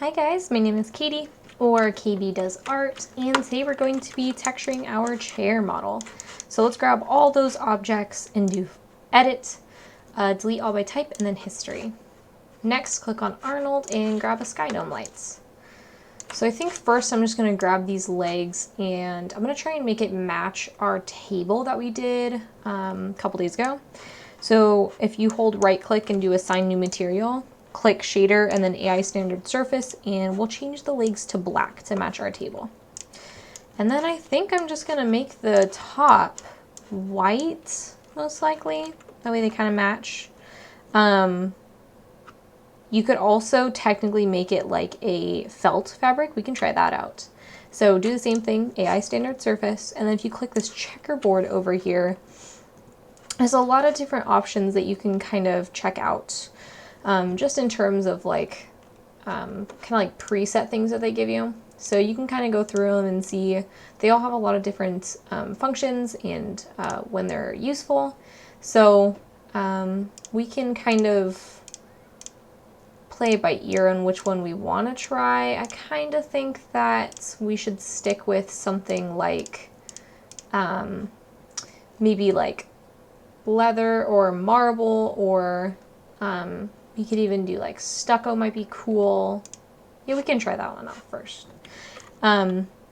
Hi guys, my name is Katie, or Kbdoesart, and today we're going to be texturing our chair model. So let's grab all those objects and do edit, delete all by type, and then history. Next, click on Arnold and grab a sky dome lights. So I think first I'm just going to grab these legs and I'm going to try and make it match our table that we did a couple days ago. So if you hold right click and do assign new material, click shader and then AI standard surface, and we'll change the legs to black to match our table. And then I think I'm just gonna make the top white, most likely. That way they kind of match. You could also technically make it like a felt fabric. We can try that out. So do the same thing, AI standard surface, and then if you click this checkerboard over here, there's a lot of different options that you can kind of check out. Just in terms of like, kind of like preset things that they give you. So you can kind of go through them and see, they all have a lot of different functions and when they're useful. So we can kind of play by ear on which one we want to try. I kind of think that we should stick with something like maybe like leather or marble, or you could even do like stucco might be cool. Yeah, we can try that one out first.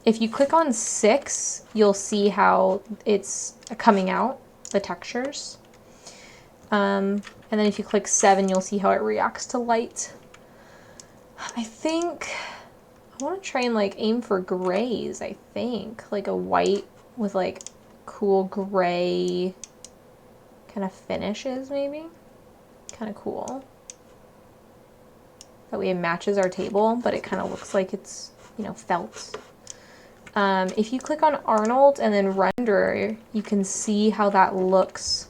If you click on 6, you'll see how it's coming out, the textures. And then if you click 7, you'll see how it reacts to light. I think I want to try and like aim for grays, I think. Like a white with like cool gray kind of finishes maybe. Kind of cool. That way it matches our table, but it kind of looks like it's, you know, felt. If you click on Arnold and then render, you can see how that looks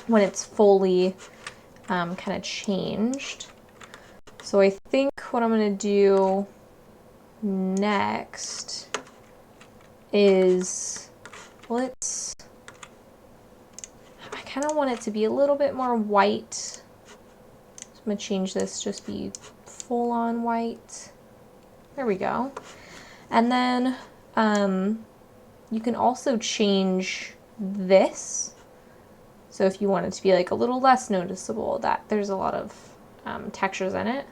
when it's fully kind of changed. So I think what I'm going to do next is I kind of want it to be a little bit more white. I'm going to change this, just be full on white. There we go. And then you can also change this. So if you want it to be like a little less noticeable, that there's a lot of textures in it.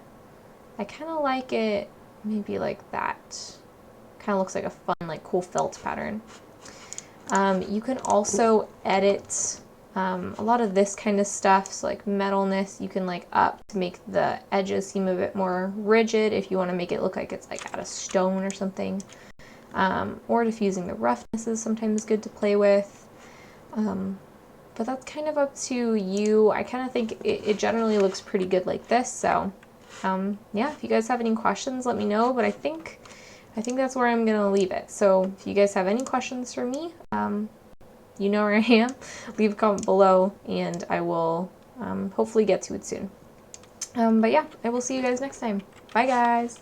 I kind of like it maybe like that. Kind of looks like a fun, like cool felt pattern. You can also edit a lot of this kind of stuff, so like metalness, you can like up to make the edges seem a bit more rigid if you want to make it look like it's like out of stone or something. Or diffusing the roughness is sometimes good to play with. But that's kind of up to you. I kind of think it generally looks pretty good like this. So yeah, if you guys have any questions, let me know. But I think that's where I'm gonna leave it. So if you guys have any questions for me, you know where I am. Leave a comment below and I will hopefully get to it soon. But yeah, I will see you guys next time. Bye guys!